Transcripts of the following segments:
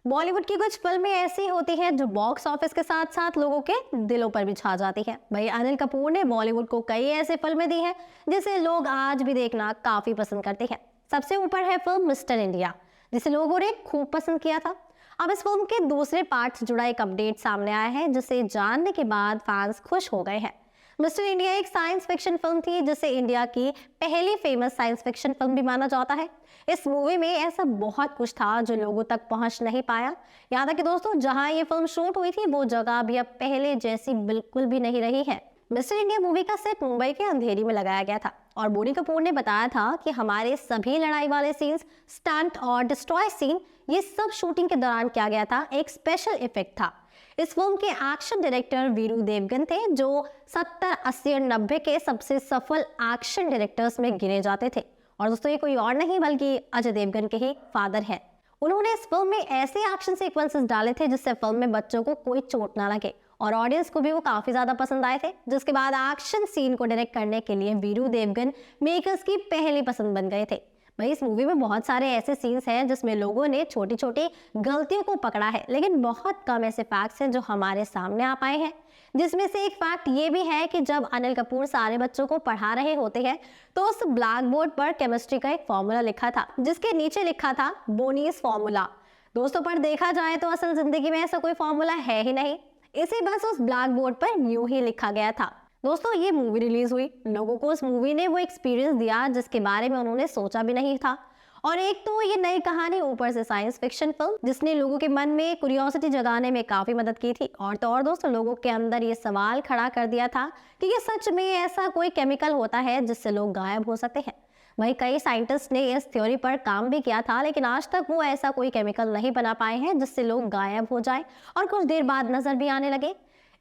बॉलीवुड की कुछ फिल्में ऐसी होती हैं जो बॉक्स ऑफिस के साथ साथ लोगों के दिलों पर भी छा जाती हैं। भाई अनिल कपूर ने बॉलीवुड को कई ऐसी फिल्में दी हैं जिसे लोग आज भी देखना काफी पसंद करते हैं। सबसे ऊपर है फिल्म मिस्टर इंडिया, जिसे लोगों ने खूब पसंद किया था। अब इस फिल्म के दूसरे पार्ट से जुड़ा एक अपडेट सामने आया है, जिसे जानने के बाद फैंस खुश हो गए हैं। मिस्टर इंडिया एक साइंस फिक्शन फिल्म थी, जिसे इंडिया की पहली फेमस साइंस फिक्शन फिल्म भी माना जाता है। इस मूवी में ऐसा बहुत कुछ था जो लोगों तक पहुंच नहीं पाया। याद है कि दोस्तों, जहां ये फिल्म शूट हुई थी वो जगह भी अब पहले जैसी बिल्कुल भी नहीं रही है। मिस्टर इंडिया मूवी का सेट मुंबई के अंधेरी में लगाया गया था और बोनी कपूर ने बताया था कि हमारे सभी लड़ाई वाले सीन्स, स्टंट और डिस्ट्रॉय सीन, ये सब शूटिंग के दौरान किया गया था। एक स्पेशल इफेक्ट था। इस फिल्म के एक्शन डायरेक्टर वीरू देवगन थे, जो 70, 80 और 90 के सबसे सफल एक्शन डायरेक्टर्स में गिने जाते थे। और दोस्तों, ये कोई और नहीं बल्कि अजय देवगन के ही फादर हैं। उन्होंने इस फिल्म में ऐसे एक्शन सीक्वेंसेस डाले थे जिससे फिल्म में बच्चों को कोई चोट ना लगे और ऑडियंस को भी वो काफी ज्यादा पसंद आए थे। जिसके बाद एक्शन सीन को डायरेक्ट करने के लिए वीरू देवगन मेकर्स की पहली पसंद बन गए थे। भाई इस मूवी में बहुत सारे ऐसे सीन्स हैं जिसमें लोगों ने छोटी छोटी गलतियों को पकड़ा है, लेकिन बहुत कम ऐसे फैक्ट्स हैं जो हमारे सामने आ पाए हैं। जिसमें से एक फैक्ट ये भी है कि जब अनिल कपूर सारे बच्चों को पढ़ा रहे होते हैं तो उस ब्लैक बोर्ड पर केमिस्ट्री का एक फॉर्मूला लिखा था, जिसके नीचे लिखा था बोनीस फॉर्मूला। दोस्तों, पर देखा जाए तो असल जिंदगी में ऐसा कोई फॉर्मूला है ही नहीं, इसे बस उस ब्लैक बोर्ड पर यूं ही लिखा गया था। दोस्तों, ये मूवी रिलीज हुई, लोगों को उस मूवी ने वो एक्सपीरियंस दिया जिसके बारे में उन्होंने सोचा भी नहीं था। और एक तो ये नई कहानी, ऊपर से साइंस फिक्शन फिल्म जिसने लोगों के मन में क्यूरियोसिटी जगाने में काफी मदद की थी। और तो और दोस्तों, लोगों के अंदर ये सवाल खड़ा कर दिया था कि ये सच में ऐसा कोई केमिकल होता है जिससे लोग गायब हो सकते हैं। वहीं कई साइंटिस्ट ने इस थ्योरी पर काम भी किया था, लेकिन आज तक वो ऐसा कोई केमिकल नहीं बना पाए हैं जिससे लोग गायब हो जाए और कुछ देर बाद नजर भी आने लगे।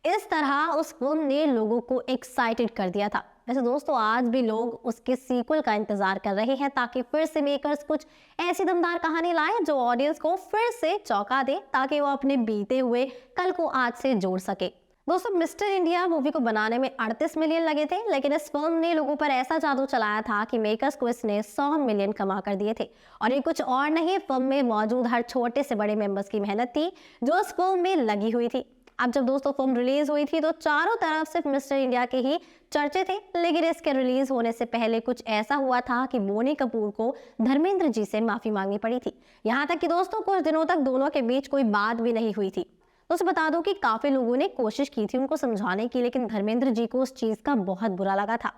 इस तरह उस फिल्म ने लोगों को एक्साइटेड कर दिया था। वैसे दोस्तों, आज भी लोग उसके सीक्वल का इंतजार कर रहे हैं ताकि फिर से मेकर्स कुछ ऐसी दमदार कहानी लाएं जो ऑडियंस को फिर से चौंका दे, ताकि वो अपने बीते हुए कल को आज से जोड़ सके। दोस्तों, मिस्टर इंडिया मूवी को बनाने में 38 मिलियन लगे थे, लेकिन इस फिल्म ने लोगों पर ऐसा जादू चलाया था कि मेकर्स को इसने 100 मिलियन कमा कर दिए थे। और ये कुछ और नहीं, फिल्म में मौजूद हर छोटे से बड़े मेंबर्स की मेहनत थी जो इस फिल्म में लगी हुई थी। अब जब दोस्तों फिल्म रिलीज हुई थी तो चारों तरफ सिर्फ मिस्टर इंडिया के ही चर्चे थे, लेकिन इसके रिलीज होने से पहले कुछ ऐसा हुआ था कि बोनी कपूर को धर्मेंद्र जी से माफी मांगनी पड़ी थी। यहाँ तक कि दोस्तों, कुछ दिनों तक दोनों के बीच कोई बात भी नहीं हुई थी। दोस्तों, बता दो कि काफी लोगों ने कोशिश की थी उनको समझाने की, लेकिन धर्मेंद्र जी को उस चीज का बहुत बुरा लगा था।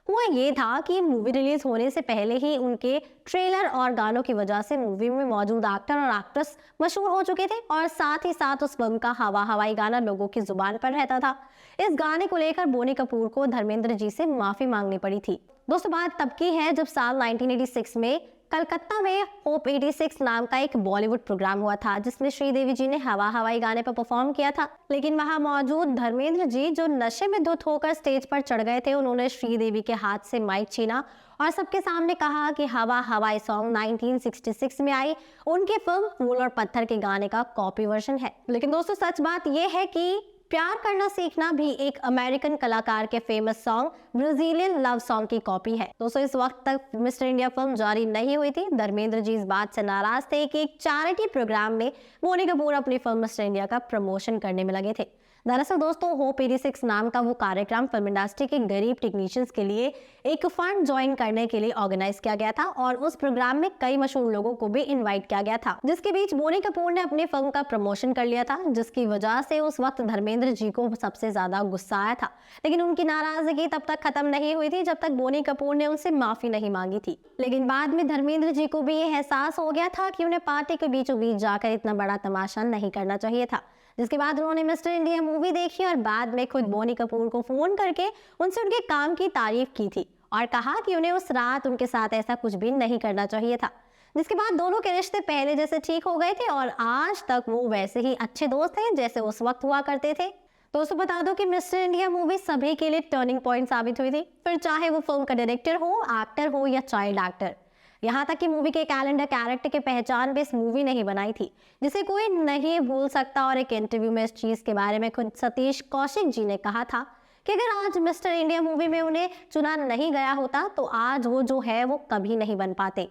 हुआ ये था कि मूवी रिलीज होने से पहले ही उनके ट्रेलर और गानों की वजह से मूवी में मौजूद एक्टर और एक्ट्रेस मशहूर हो चुके थे और साथ ही साथ उस फिल्म का हवा हवाई गाना लोगों की जुबान पर रहता था। इस गाने को लेकर बोनी कपूर को धर्मेंद्र जी से माफी मांगनी पड़ी थी। दोस्तों, बात तब की है जब साल 1986 में कलकत्ता में होप 86 नाम का एक बॉलीवुड प्रोग्राम हुआ था, जिसमें श्रीदेवी जी ने हवा हवाई गाने पर परफॉर्म किया था। लेकिन वहां मौजूद धर्मेंद्र जी, जो नशे में धुत होकर स्टेज पर चढ़ गए थे, उन्होंने श्रीदेवी के हाथ से माइक छीना और सबके सामने कहा कि हवा हवाई सॉन्ग 1966 में आई उनकी फिल्म फूल और पत्थर के गाने का कॉपी वर्जन है। लेकिन दोस्तों, सच बात यह है कि प्यार करना सीखना भी एक अमेरिकन कलाकार के famous song Brazilian love song की कॉपी है। दोस्तों, इस वक्त तक मिस्टर इंडिया फिल्म जारी नहीं हुई थी। धर्मेंद्र जी इस बात से नाराज थे कि एक चैरिटी प्रोग्राम में बोनी कपूर अपनी फिल्म मिस्टर इंडिया का प्रमोशन करने में लगे थे। दरअसल दोस्तों, होप 86 नाम का वो कार्यक्रम फिल्म इंडस्ट्री के गरीब टेक्नीशियंस के लिए एक फंड ज्वाइन करने के लिए ऑर्गेनाइज किया गया था और उस प्रोग्राम में कई मशहूर लोगों को भी इनवाइट किया गया था, जिसके बीच बोनी कपूर ने अपनी फिल्म का प्रमोशन कर लिया था, जिसकी वजह से उस वक्त धर्मेंद्र जी को सबसे ज्यादा गुस्सा आया था। लेकिन उनकी नाराजगी तब तक खत्म नहीं हुई थी जब तक बोनी कपूर ने उनसे माफी नहीं मांगी थी। लेकिन बाद में धर्मेंद्र जी को भी ये एहसास हो गया था कि उन्हें पार्टी के बीचों बीच जाकर इतना बड़ा तमाशा नहीं करना चाहिए था। जिसके बाद उन्होंने मिस्टर इंडिया मूवी देखी और बाद में खुद बोनी कपूर को फोन करके उनसे उनके काम की तारीफ की थी और कहा कि उन्हें उस रात उनके साथ ऐसा कुछ भी नहीं करना चाहिए था। जिसके बाद दोनों के रिश्ते पहले जैसे ठीक हो गए थे और आज तक वो वैसे ही अच्छे दोस्त हैं जैसे उस वक्त हुआ करते थे। दोस्तों, बता दो कि मिस्टर इंडिया मूवी सभी के लिए टर्निंग पॉइंट साबित हुई थी, फिर चाहे वो फिल्म का डायरेक्टर हो, एक्टर हो या चाइल्ड एक्टर। यहाँ तक कि मूवी के कैलेंडर कैरेक्टर की पहचान भी इस मूवी ने ही बनाई थी, जिसे कोई नहीं भूल सकता। और एक इंटरव्यू में इस चीज के बारे में खुद सतीश कौशिक जी ने कहा था कि अगर आज मिस्टर इंडिया मूवी में उन्हें चुना नहीं गया होता तो आज वो जो है वो कभी नहीं बन पाते।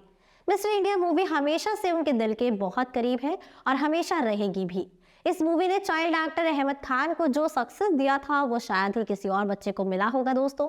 मिस्टर इंडिया मूवी हमेशा से उनके दिल के बहुत करीब है और हमेशा रहेगी भी। इस मूवी ने चाइल्ड एक्टर अहमद खान को जो सक्सेस दिया था वो शायद ही किसी और बच्चे को मिला होगा दोस्तों।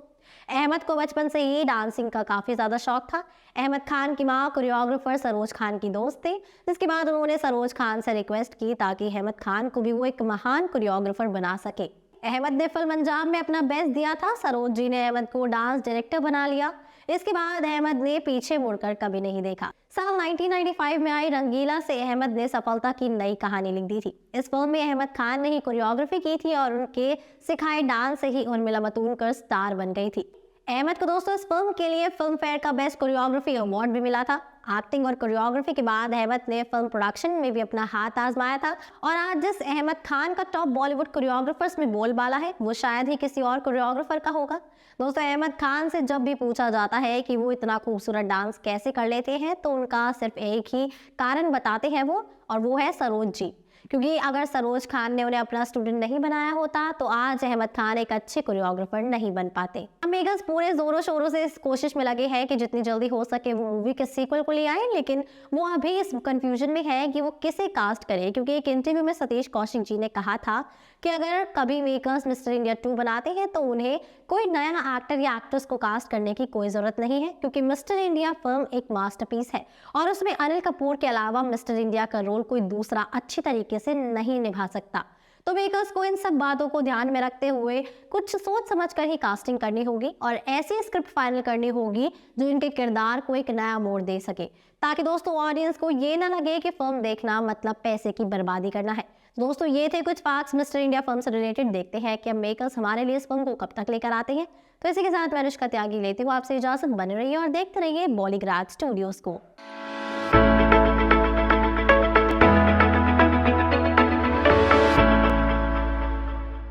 अहमद को बचपन से ही डांसिंग का काफी ज्यादा शौक था। अहमद खान की मां कोरियोग्राफर सरोज खान की दोस्त थी, जिसके बाद उन्होंने सरोज खान से रिक्वेस्ट की ताकि अहमद खान को भी वो एक महान कोरियोग्राफर बना सके। अहमद ने फिल्म अंजाम में अपना बेस्ट दिया था। सरोज जी ने अहमद को डांस डायरेक्टर बना लिया। इसके बाद अहमद ने पीछे मुड़कर कभी नहीं देखा। साल 1995 में आई रंगीला से अहमद ने सफलता की नई कहानी लिख दी थी। इस फिल्म में अहमद खान ने ही कोरियोग्राफी की थी और उनके सिखाए डांस से ही उर्मिला मातोंडकर स्टार बन गई थी। अहमद को दोस्तों इस फिल्म के लिए फिल्म फेयर का बेस्ट कोरियोग्राफी अवार्ड भी मिला था। एक्टिंग और कोरियोग्राफी के बाद अहमद ने फिल्म प्रोडक्शन में भी अपना हाथ आजमाया था और आज जिस अहमद खान का टॉप बॉलीवुड कोरियोग्राफर्स में बोलबाला है वो शायद ही किसी और कोरियोग्राफर का होगा। दोस्तों अहमद खान से जब भी पूछा जाता है कि वो इतना खूबसूरत डांस कैसे कर लेते हैं तो उनका सिर्फ एक ही कारण बताते हैं वो, और वो है सरोज जी। क्योंकि अगर सरोज खान ने उन्हें अपना स्टूडेंट नहीं बनाया होता तो आज अहमद खान एक अच्छे कोरियोग्राफर नहीं बन पाते। मेकर्स पूरे जोरों शोरों से इस कोशिश में लगे हैं कि जितनी जल्दी हो सके वो मूवी के सीक्वल को ले आए, लेकिन वो अभी इस कंफ्यूजन में है कि वो किसे कास्ट करे। क्योंकि एक इंटरव्यू में सतीश कौशिक जी ने कहा था कि अगर कभी मेकर्स मिस्टर इंडिया 2 बनाते हैं तो उन्हें कोई नया एक्टर या एक्ट्रेस को कास्ट करने की कोई जरूरत नहीं है, क्योंकि मिस्टर इंडिया फिल्म एक मास्टरपीस है और उसमें अनिल कपूर के अलावा मिस्टर इंडिया का रोल कोई दूसरा अच्छी तरीके से नहीं निभा सकता। तो मेकर्स को इन सब बातों को ध्यान में रखते हुए कुछ सोच समझ कर ही कास्टिंग करनी होगी और ऐसी स्क्रिप्ट फाइनल करनी होगी जो इनके किरदार को एक नया मोड़ दे सके, ताकि दोस्तों ऑडियंस को ये ना लगे कि फिल्म देखना मतलब पैसे की बर्बादी करना है। दोस्तों ये थे कुछ फैक्ट्स मिस्टर इंडिया फिल्म से रिलेटेड। देखते हैं कि अब मेकर्स हमारे लिए इस फिल्म को कब तक लेकर आते हैं। तो इसी के साथ मैं अनुष्का त्यागी लेती हूँ आपसे इजाजत। बने रहिए और देखते रहिए बॉलीग्राज स्टूडियोज को।